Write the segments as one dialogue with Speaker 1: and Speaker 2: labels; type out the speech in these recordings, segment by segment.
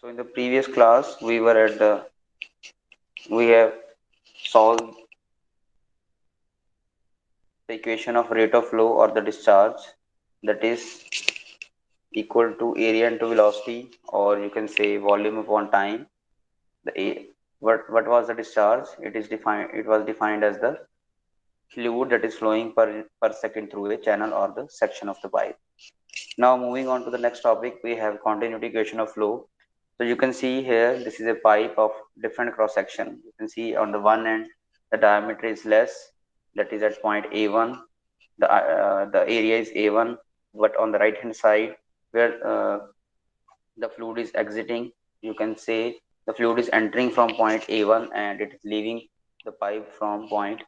Speaker 1: So in the previous class, we have solved the equation of rate of flow or the discharge, that is equal to area into velocity, or you can say volume upon time. What was the discharge? It was defined as the fluid that is flowing per second through a channel or the section of the pipe. Now moving on to the next topic, we have continuity equation of flow. So you can see here, this is a pipe of different cross section. You can see on the one end, the diameter is less, that is at point A1. The area is A1, but on the right hand side, where the fluid is exiting, you can say the fluid is entering from point A1 and it is leaving the pipe from point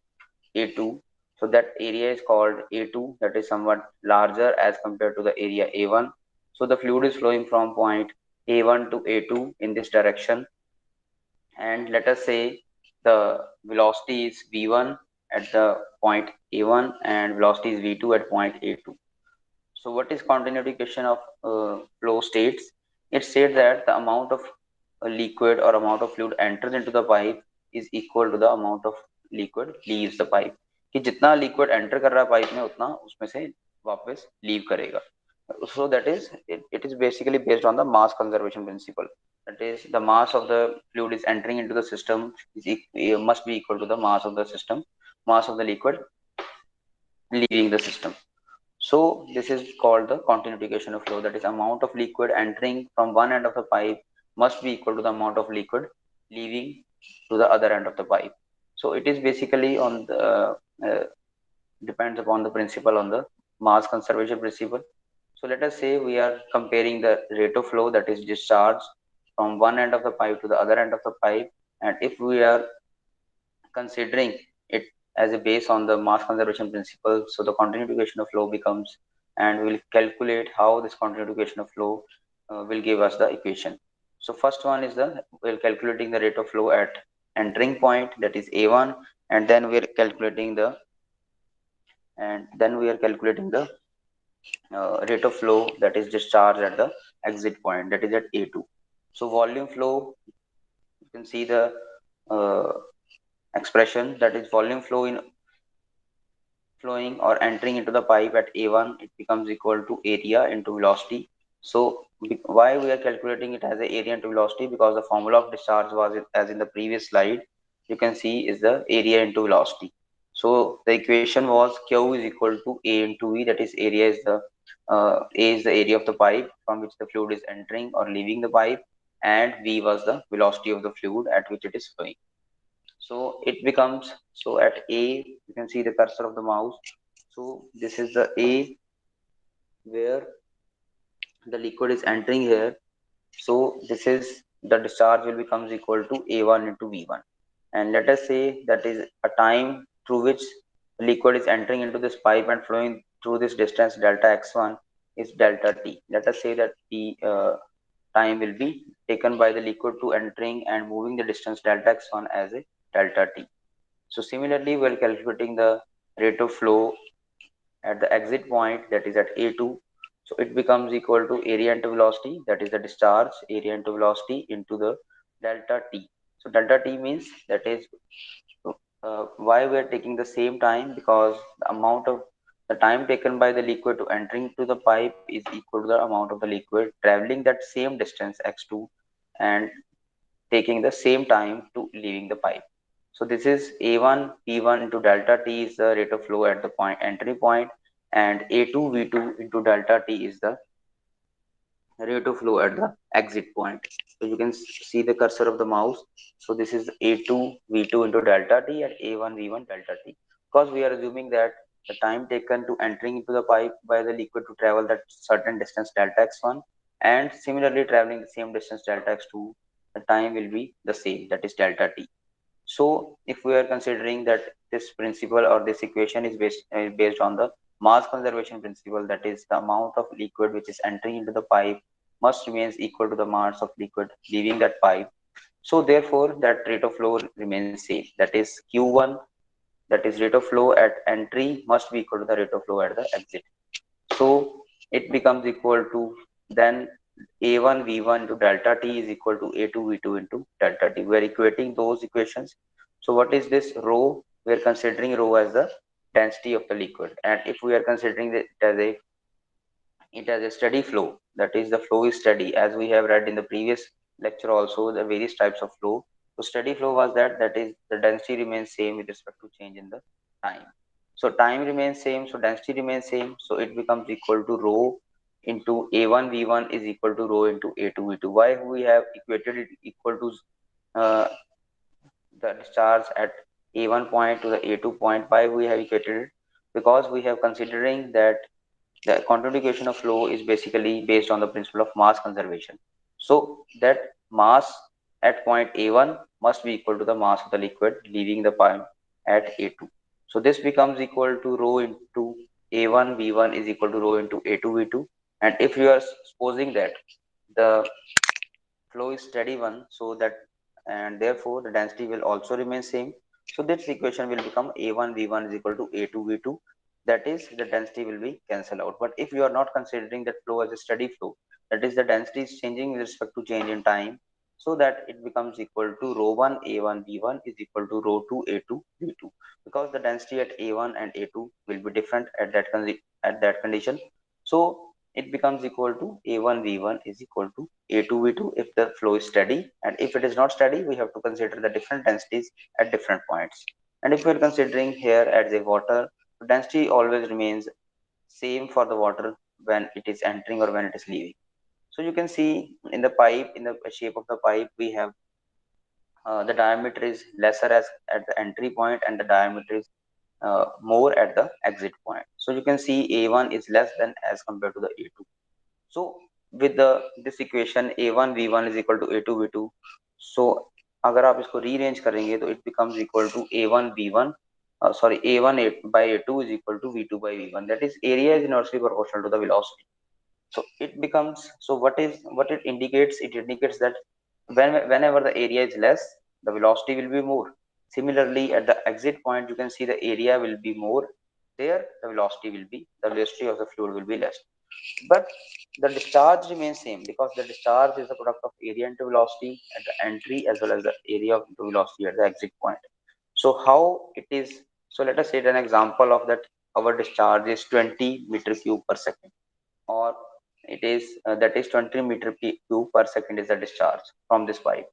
Speaker 1: A2. So that area is called A2, that is somewhat larger as compared to the area A1. So the fluid is flowing from point A1 to A2 in this direction. And let us say the velocity is V1 at the point A1 and velocity is V2 at point A2. So what is continuity equation of flow states? It states that the amount of a liquid or amount of fluid enters into the pipe is equal to the amount of liquid leaves the pipe. कि जितना liquid enter कर रहा है pipe में उतना उसमें से वापस leave करेगा. So that is it is basically based on the mass conservation principle. That is the mass of the fluid is entering into the system must be equal to the mass of the system, mass of the liquid leaving the system. So this is called the continuity equation of flow. That is amount of liquid entering from one end of the pipe must be equal to the amount of liquid leaving to the other end of the pipe. So it is basically on the depends upon the principle on the mass conservation principle. So let us say we are comparing the rate of flow, that is discharge, from one end of the pipe to the other end of the pipe, and if we are considering it as a base on the mass conservation principle, so the continuity equation of flow becomes, and we will calculate how this continuity equation of flow will give us the equation. So first one is the we're calculating the rate of flow at entering point, that is A1, and then we're calculating the rate of flow that is discharge at the exit point, that is at A2. So volume flow, you can see the uh, expression, that is volume flow in flowing or entering into the pipe at A1, it becomes equal to area into velocity. So why we are calculating it as a area into velocity? Because the formula of discharge was as in the previous slide, you can see is the area into velocity. So the equation was Q is equal to A into V, that is area is the A is the area of the pipe from which the fluid is entering or leaving the pipe, and V was the velocity of the fluid at which it is flowing. So it becomes, so at A, you can see the cursor of the mouse. So this is the A where the liquid is entering here. So this is the discharge will becomes equal to A1 into V1. And let us say that is a time through which the liquid is entering into this pipe and flowing through this distance delta x1 is delta t. Let us say that the time will be taken by the liquid to entering and moving the distance delta x1 as a delta t. So similarly, we are calculating the rate of flow at the exit point, that is at A2. So it becomes equal to area into velocity, that is the discharge area into velocity into the delta T. So delta T means that is why we are taking the same time, because the amount of the time taken by the liquid to entering to the pipe is equal to the amount of the liquid traveling that same distance x2 and taking the same time to leaving the pipe. So this is A1 P1 into delta T is the rate of flow at the point entry point, and A2 V2 into delta T is the rate of flow at the exit point. So you can see the cursor of the mouse. So this is A2 V2 into delta T and A1 V1 delta T. Because we are assuming that the time taken to entering into the pipe by the liquid to travel that certain distance delta x1 and similarly traveling the same distance delta x2, the time will be the same, that is delta T. So if we are considering that this principle or this equation is based on the mass conservation principle, that is the amount of liquid which is entering into the pipe must remains equal to the mass of liquid leaving that pipe. So therefore that rate of flow remains same, that is Q1, that is rate of flow at entry must be equal to the rate of flow at the exit. So it becomes equal to then A1 V1 into delta T is equal to A2 V2 into delta T. We are equating those equations. So what is this rho? We are considering rho as the density of the liquid, and if we are considering it as a steady flow, that is the flow is steady, as we have read in the previous lecture also the various types of flow. So steady flow was that is the density remains same with respect to change in the time. So time remains same, so density remains same, so it becomes equal to rho into a1 v1 is equal to rho into a2 v2. Why we have equated it equal to uh, the discharge at a1 point to the a2 point? Why we have equated it? Because we have considering that the quantification of flow is basically based on the principle of mass conservation. So that mass at point A1 must be equal to the mass of the liquid leaving the pipe at A2. So this becomes equal to rho into A1 V1 is equal to rho into A2 V2. And if you are supposing that the flow is steady one, so that and therefore the density will also remain same. So this equation will become a1 v1 is equal to a2 v2. That is the density will be cancelled out. But if you are not considering that flow as a steady flow, that is the density is changing with respect to change in time, so that it becomes equal to rho 1 a1 v1 is equal to rho 2 a2 v2, because the density at a1 and a2 will be different at at that condition. So it becomes equal to a1 v1 is equal to a2 v2 if the flow is steady, and if it is not steady we have to consider the different densities at different points. And if we are considering here as a water, density always remains same for the water when it is entering or when it is leaving. So you can see in the pipe, in the shape of the pipe, we have the diameter is lesser as at the entry point and the diameter is more at the exit point. So you can see a1 is less than as compared to the a2. So with the this equation a1 v1 is equal to a2 v2, so अगर आप इसको rearrange करेंगे तो it becomes equal to a1 v1 sorry a1 by a2 is equal to v2 by v1, that is area is inversely proportional to the velocity. So it becomes, so what it indicates, it indicates that whenever the area is less, the velocity will be more. Similarly at the exit point you can see the area will be more, there the velocity will be, the velocity of the fluid will be less. But the discharge remains same, because the discharge is the product of area into velocity at the entry as well as the area of into velocity at the exit point. So how it is, so let us say an example of that our discharge is 20 meter cube per second, or it is that is 20 meter cube per second is the discharge from this pipe.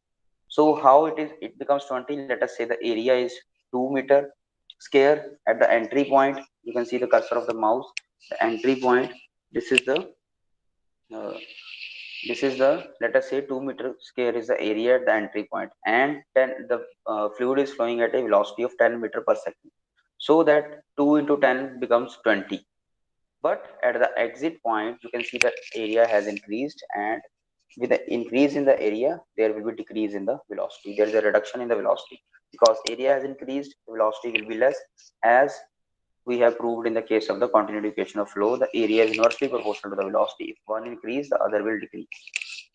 Speaker 1: So how it is, it becomes 20, let us say the area is 2 meter square at the entry point. You can see the cursor of the mouse, the entry point, this is the uh, this is the, let us say 2 meter square is the area at the entry point, and then the fluid is flowing at a velocity of 10 meter per second, so that 2 into 10 becomes 20. But at the exit point you can see that area has increased, and with the increase in the area there will be decrease in the velocity, there is a reduction in the velocity, because area has increased, velocity will be less. As we have proved in the case of the continued equation of flow, the area is inversely proportional to the velocity. If one increase, the other will decrease.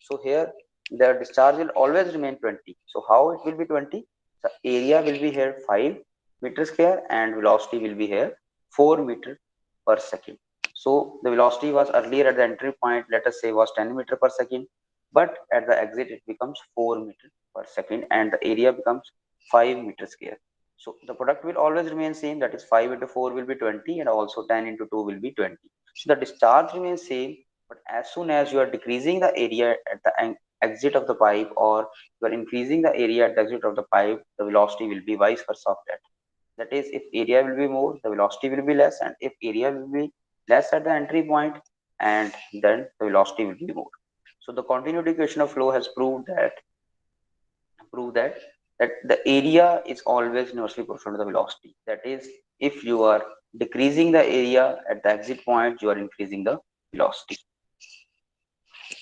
Speaker 1: So here the discharge will always remain 20. So how it will be 20? The area will be here 5 meter square and velocity will be here 4 meter per second. So the velocity was earlier at the entry point, let us say was 10 meter per second, but at the exit it becomes 4 meter per second and the area becomes 5 meter square. So the product will always remain same, that is 5 into 4 will be 20 and also 10 into 2 will be 20. So the discharge remains same, but as soon as you are decreasing the area at the exit of the pipe, or you are increasing the area at the exit of the pipe, the velocity will be vice versa of that. That is, if area will be more, the velocity will be less, and if area will be less at the entry point, and then the velocity will be more. So the continuity equation of flow has proved that the area is always inversely proportional to the velocity. That is, if you are decreasing the area at the exit point, you are increasing the velocity.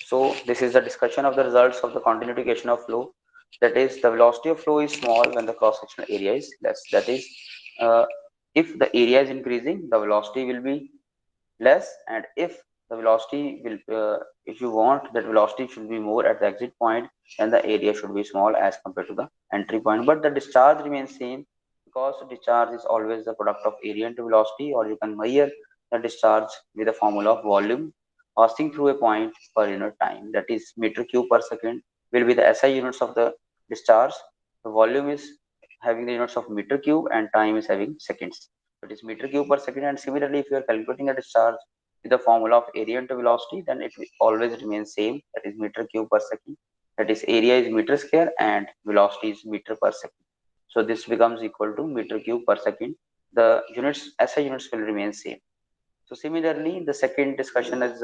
Speaker 1: So this is the discussion of the results of the continuity equation of flow. That is, the velocity of flow is small when the cross-sectional area is less. That is, uh, if the area is increasing, the velocity will be less, and if the velocity will, if you want that velocity should be more at the exit point, then the area should be small as compared to the entry point. But the discharge remains same, because discharge is always the product of area into velocity, or you can measure the discharge with the formula of volume passing through a point per unit time, that is meter cube per second will be the SI units of the discharge. The volume is having the units of meter cube and time is having seconds. So it is meter cube per second. And similarly, if you are calculating a discharge with the formula of area into velocity, then it will always remain same, that is meter cube per second. That is area is meter square and velocity is meter per second. So this becomes equal to meter cube per second. The units SI units will remain same. So similarly, the second discussion is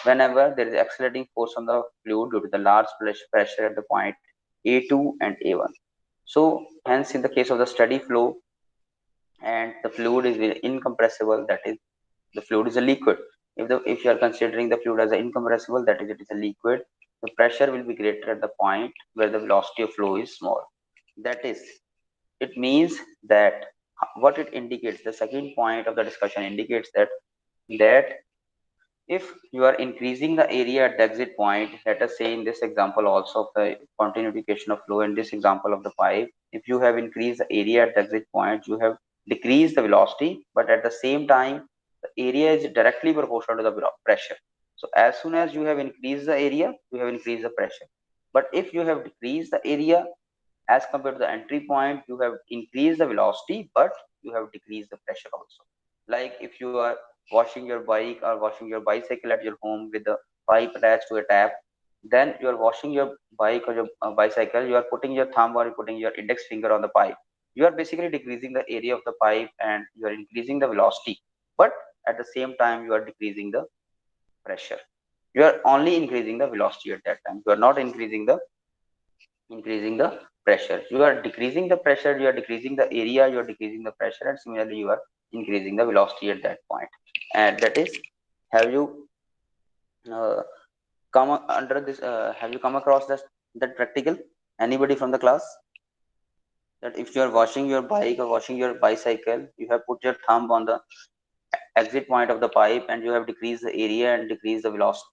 Speaker 1: whenever there is accelerating force on the fluid due to the large pressure at the point A2 and A1. So hence in the case of the steady flow and the fluid is incompressible, that is the fluid is a liquid. If you are considering the fluid as an incompressible, that is it is a liquid, the pressure will be greater at the point where the velocity of flow is small. That is, it means that what it indicates, the second point of the discussion indicates that if you are increasing the area at the exit point, let us say in this example also of the continuation of flow, in this example of the pipe, if you have increased the area at the exit point, you have decreased the velocity, but at the same time, the area is directly proportional to the pressure. So as soon as you have increased the area, you have increased the pressure. But if you have decreased the area as compared to the entry point, you have increased the velocity, but you have decreased the pressure also. Like if you are washing your bike or washing your bicycle at your home with the pipe attached to a tap, then you are washing your bike or your bicycle, you are putting your thumb or putting your index finger on the pipe. You are basically decreasing the area of the pipe and you are increasing the velocity, but at the same time you are decreasing the pressure. You are only increasing the velocity at that time. You are not increasing the pressure. You are decreasing the pressure, you are decreasing the area, you are decreasing the pressure, and similarly you are increasing the velocity at that point. And that is, have you uh, come under this have you come across that practical, anybody from the class, that if you are washing your bike or washing your bicycle, you have put your thumb on the exit point of the pipe and you have decreased the area and decreased the velocity,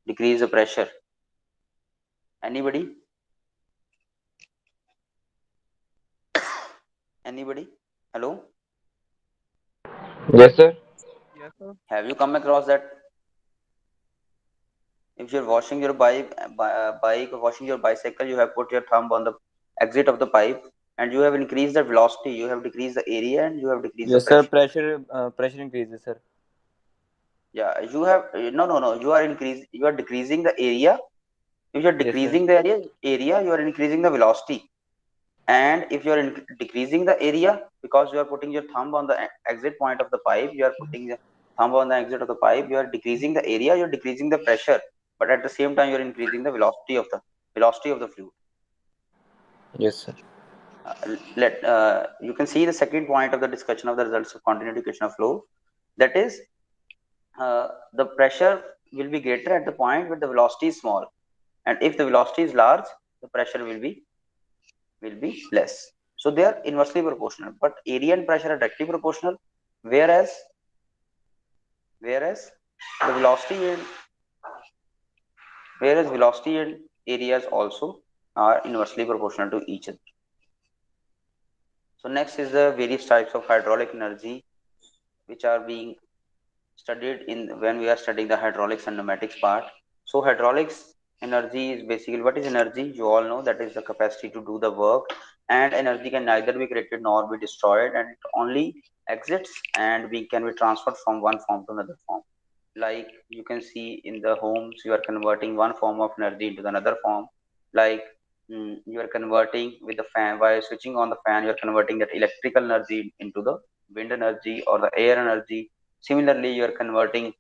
Speaker 1: decrease the pressure? Anybody? Anybody? Hello?
Speaker 2: Yes, sir.
Speaker 3: Yes, sir.
Speaker 1: Have you come across that if you're washing your bike or washing your bicycle, you have put your thumb on the exit of the pipe and you have increased the velocity, you have decreased the area and you have decreased the
Speaker 2: Yes, sir.
Speaker 1: pressure.
Speaker 2: Pressure increases, sir.
Speaker 1: Yeah, you have no, you are you are decreasing the area. If you are
Speaker 2: Yes, sir.
Speaker 1: decreasing the area, you are increasing the velocity. And if you are decreasing the area because you are putting your thumb on the exit point of the pipe, you are putting the thumb on the exit of the pipe, you are decreasing the area, you are decreasing the pressure, but at the same time you are increasing the velocity of the fluid.
Speaker 2: Yes, sir.
Speaker 1: Let You can see the second point of the discussion of the results of continued equation of flow, that is, the pressure will be greater at the point where the velocity is small, and if the velocity is large, the pressure will be less. So they are inversely proportional, but area and pressure are directly proportional, whereas whereas the velocity and areas also are inversely proportional to each other. So next is the various types of hydraulic energy which are being studied in when we are studying the hydraulics and pneumatics part. So hydraulics energy is basically, what is energy? You all know that is the capacity to do the work, and energy can neither be created nor be destroyed, and it only exits and we can be transferred from one form to another form. Like you can see in the homes, you are converting one form of energy into another form. Like you are converting with the fan, by switching on the fan, you are converting that electrical energy into the wind energy or the air energy. Similarly, you are converting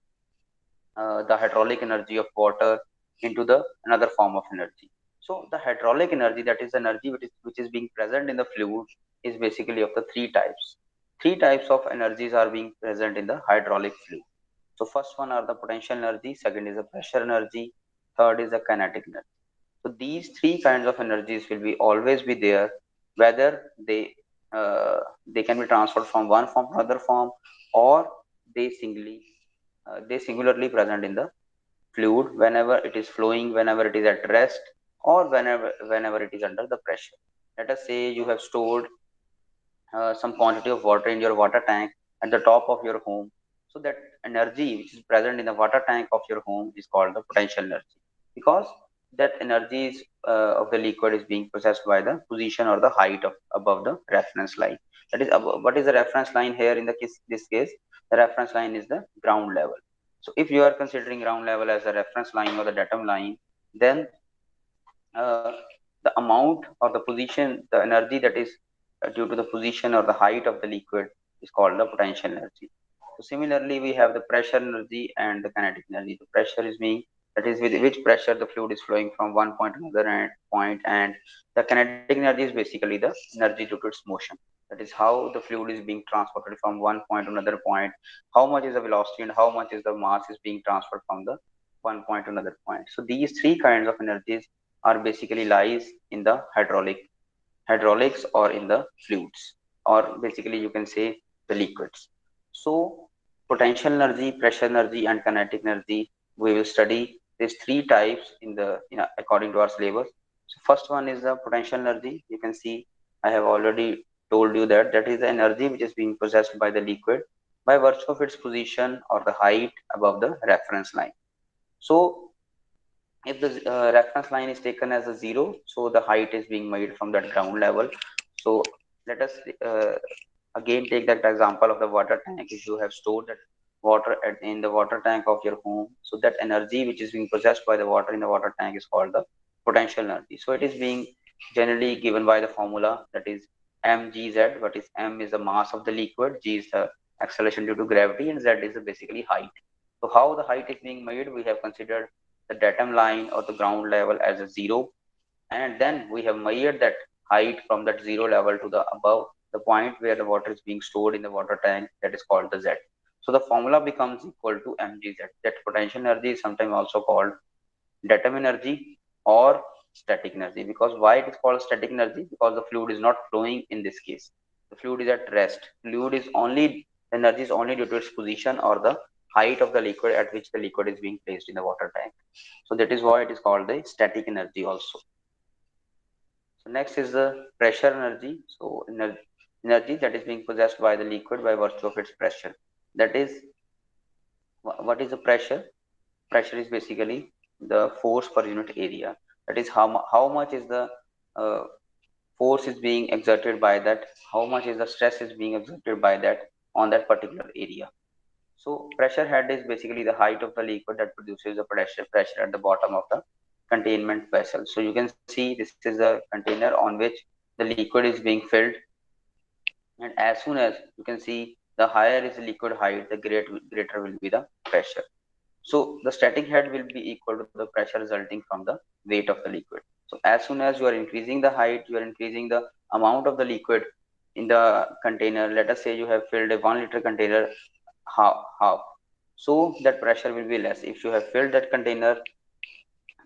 Speaker 1: the hydraulic energy of water into the another form of energy. So the hydraulic energy, that is energy which is being present in the fluid, is basically of the three types. Three types of energies are being present in the hydraulic fluid. So first one are the potential energy, second is the pressure energy, third is the kinetic energy. So these three kinds of energies will be always be there, whether they can be transferred from one form to another form, or they singly they singularly present in the fluid whenever it is flowing, whenever it is at rest, or whenever it is under the pressure. Let us say you have stored some quantity of water in your water tank at the top of your home. So that energy which is present in the water tank of your home is called the potential energy, because that energy is, of the liquid is being processed by the position or the height of above the reference line. That is above, what is the reference line here in the case, this case? The reference line is the ground level. So if you are considering ground level as a reference line or the datum line, then uh, the amount or the position, the energy that is due to the position or the height of the liquid is called the potential energy. So similarly, we have the pressure energy and the kinetic energy. The pressure is being, that is with which pressure the fluid is flowing from one point to another point, and the kinetic energy is basically the energy due to its motion. That is how the fluid is being transported from one point to another point. How much is the velocity and how much is the mass is being transferred from the one point to another point. So these three kinds of energies are basically lies in the hydraulics or in the fluids, or basically you can say the liquids. So potential energy, pressure energy and kinetic energy, we will study these three types in the, according to our syllabus. So first one is the potential energy. You can see I have already told you that that is the energy which is being possessed by the liquid by virtue of its position or the height above the reference line. So if the reference line is taken as a zero, so the height is being made from that ground level. So let us uh, again take that example of the water tank. If you have stored that water in the water tank of your home, so that energy which is being possessed by the water in the water tank is called the potential energy. So it is being generally given by the formula, that is mgz. What is m is the mass of the liquid, g is the acceleration due to gravity, and z is the basically height. So how the height is being made? We have considered the datum line or the ground level as a zero, and then we have measured that height from that zero level to the above the point where the water is being stored in the water tank, that is called the z. So the formula becomes equal to mgz. That potential energy is sometimes also called datum energy or static energy. Because why it is called static energy? Because the fluid is not flowing in this case, the fluid is at rest. Fluid is only, energy is only due to its position or the height of the liquid at which the liquid is being placed in the water tank. So that is why it is called the static energy also. So next is the pressure energy. So energy that is being possessed by the liquid by virtue of its pressure. That is, what is the pressure? Pressure is basically the force per unit area. That is how much is the uh, force is being exerted by that, how much is the stress is being exerted by that on that particular area. So pressure head is basically the height of the liquid that produces the pressure at the bottom of the containment vessel. So you can see this is the container on which the liquid is being filled, and as soon as you can see the higher is the liquid height, the greater will be the pressure. So the static head will be equal to the pressure resulting from the weight of the liquid. So as soon as you are increasing the height, you are increasing the amount of the liquid in the container. Let us say you have filled a 1 liter container half. So that pressure will be less. If you have filled that container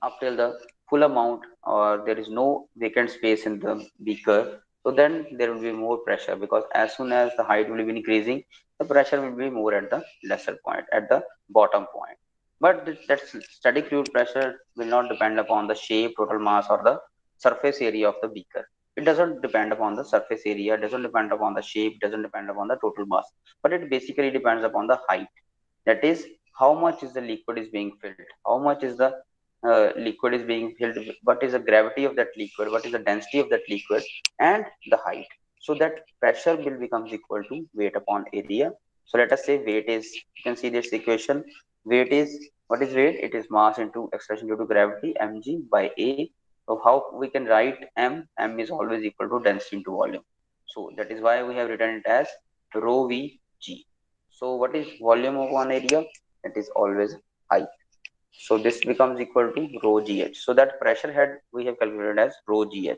Speaker 1: up till the full amount, or there is no vacant space in the beaker, so then there will be more pressure, because as soon as the height will be increasing, the pressure will be more at the lesser point, at the bottom point. But that static fluid pressure will not depend upon the shape, total mass, or the surface area of the beaker. It doesn't depend upon the surface area, doesn't depend upon the shape, doesn't depend upon the total mass, but it basically depends upon the height. That is, how much is the liquid is being filled, how much is the liquid is being filled, what is the gravity of that liquid, what is the density of that liquid, and the height. So that pressure will becomes equal to weight upon area. So let us say weight is, you can see this equation, weight is, what is weight? It is mass into acceleration due to gravity, mg by a. So how we can write m is always equal to density into volume. So that is why we have written it as rho v g. So what is volume of one area? It is always I. So this becomes equal to rho gh. So that pressure head we have calculated as rho gh,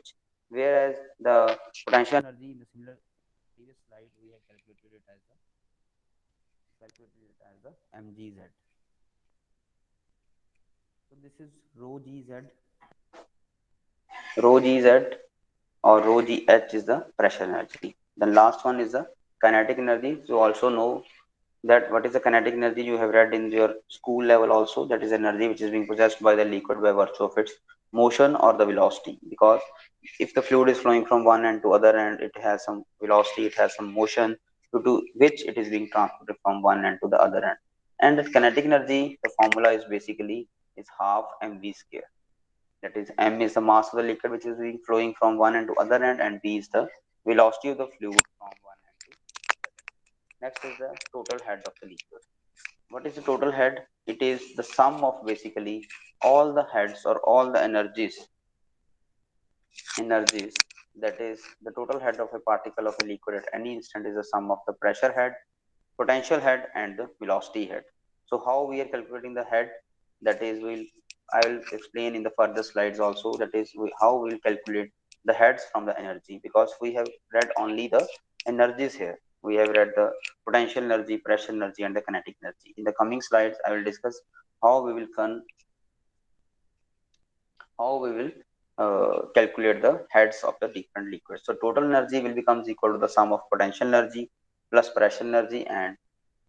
Speaker 1: whereas the potential energy in the similar previous slide we have calculated it as the mgz. So this is rho gz, rho gz or rho gh is the pressure energy. Then last one is the kinetic energy. So also know that what is the kinetic energy, you have read in your school level also, that is energy which is being possessed by the liquid by virtue of its motion or the velocity. Because if the fluid is flowing from one end to other end, it has some velocity, it has some motion, due to which it is being transported from one end to the other end. And the kinetic energy, the formula is basically is half mv square. That is, m is the mass of the liquid which is being flowing from one end to other end, and v is the velocity of the fluid from one end to other end. Next is the total head of the liquid. What is the total head? It is the sum of basically all the heads or all the energies, that is the total head of a particle of a liquid at any instant is the sum of the pressure head, potential head, and the velocity head. So how we are calculating the head, that is I will explain in the further slides also, that is how we will calculate the heads from the energy, because we have read only the energies here. We have read the potential energy, pressure energy, and the kinetic energy. In the coming slides I will discuss how we will calculate the heads of the different liquids. So total energy will becomes equal to the sum of potential energy plus pressure energy and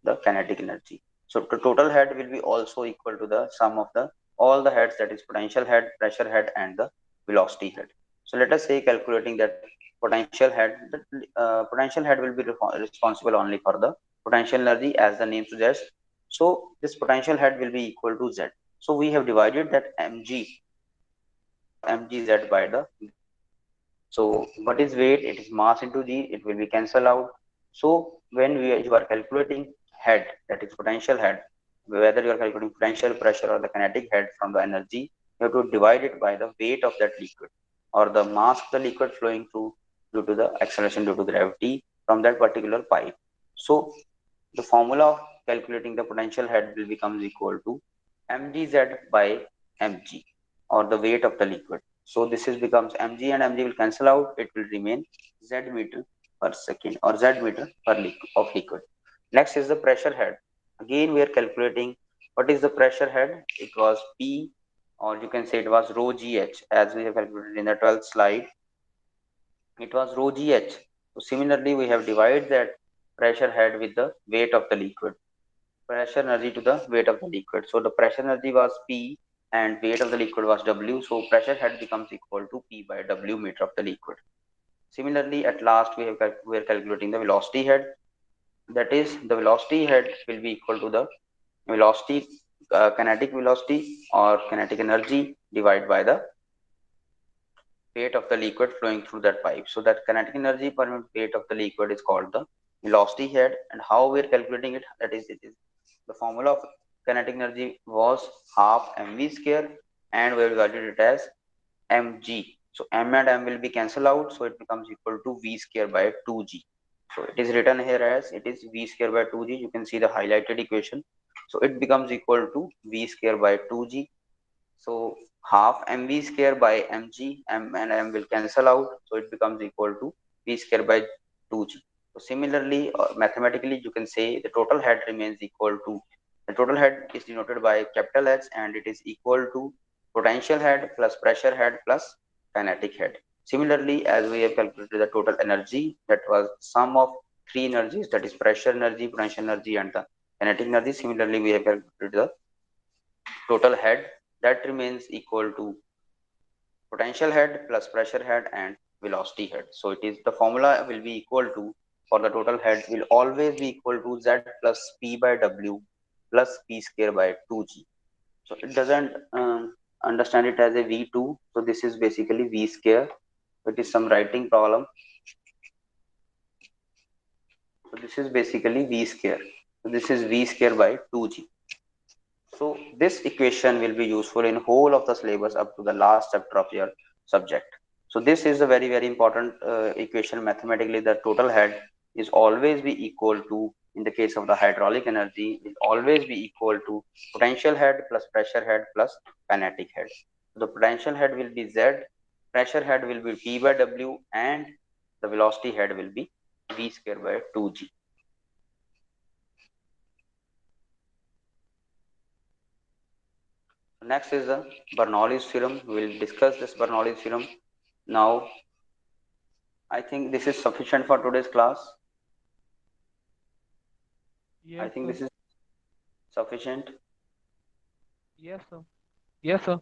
Speaker 1: the kinetic energy. So the total head will be also equal to the sum of the all the heads, that is potential head, pressure head, and the velocity head. So let us say calculating that potential head. The potential head will be responsible only for the potential energy, as the name suggests. So this potential head will be equal to Z. So we have divided that mg or mgz by the weight. So what is weight? It is mass into g. It will be cancelled out. So when you are calculating head, that is potential head, whether you are calculating potential, pressure, or the kinetic head from the energy, you have to divide it by the weight of that liquid or the mass of the liquid flowing through due to the acceleration due to gravity from that particular pipe. So the formula of calculating the potential head will becomes equal to mgz by mg, or the weight of the liquid. So this is becomes mg and mg will cancel out. It will remain z meter per second or z meter per of liquid. Next is the pressure head. Again we are calculating what is the pressure head. It was P, or you can say it was rho gh, as we have calculated in the 12th slide. It was rho gh. So similarly we have divided that pressure head with the weight of the liquid, pressure energy to the weight of the liquid. So the pressure energy was P and weight of the liquid was W. So pressure head becomes equal to P by W meter of the liquid. Similarly, at last we are calculating the velocity head. That is, the velocity head will be equal to the velocity, kinetic velocity or kinetic energy divided by the weight of the liquid flowing through that pipe. So that kinetic energy per unit weight of the liquid is called the velocity head. And how we are calculating it? That is, it is the formula of kinetic energy was half mv square, and we will value it as mg. So m and m will be cancelled out, so it becomes equal to v square by 2g. So it is written here as it is v square by 2g. You can see the highlighted equation. So it becomes equal to v square by 2g. So half mv square by mg, m and m will cancel out, so it becomes equal to v square by 2g. So similarly, mathematically, you can say the total head remains equal to, the total head is denoted by capital H, and it is equal to potential head plus pressure head plus kinetic head. Similarly, as we have calculated the total energy, that was sum of three energies, that is pressure energy, potential energy, and the kinetic energy. Similarly, we have calculated the total head, that remains equal to potential head plus pressure head and velocity head. So it is the formula will be equal to, for the total head will always be equal to z plus p by w plus p square by 2g. So it doesn't understand it as a v2. So this is basically v square. It is some writing problem. So this is basically v square. So this is v square by 2g. So this equation will be useful in whole of the syllabus up to the last chapter of your subject. So this is a very very important equation mathematically. The total head is always be equal to, in the case of the hydraulic energy, will always be equal to potential head plus pressure head plus kinetic head. The potential head will be Z, pressure head will be P by W, and the velocity head will be V square by 2G. Next is the Bernoulli's theorem. We will discuss this Bernoulli's theorem. Now, I think this is sufficient for today's class. I
Speaker 3: Yes,
Speaker 1: think
Speaker 3: sir.
Speaker 1: this is sufficient.
Speaker 3: Yes, sir. Yes, sir.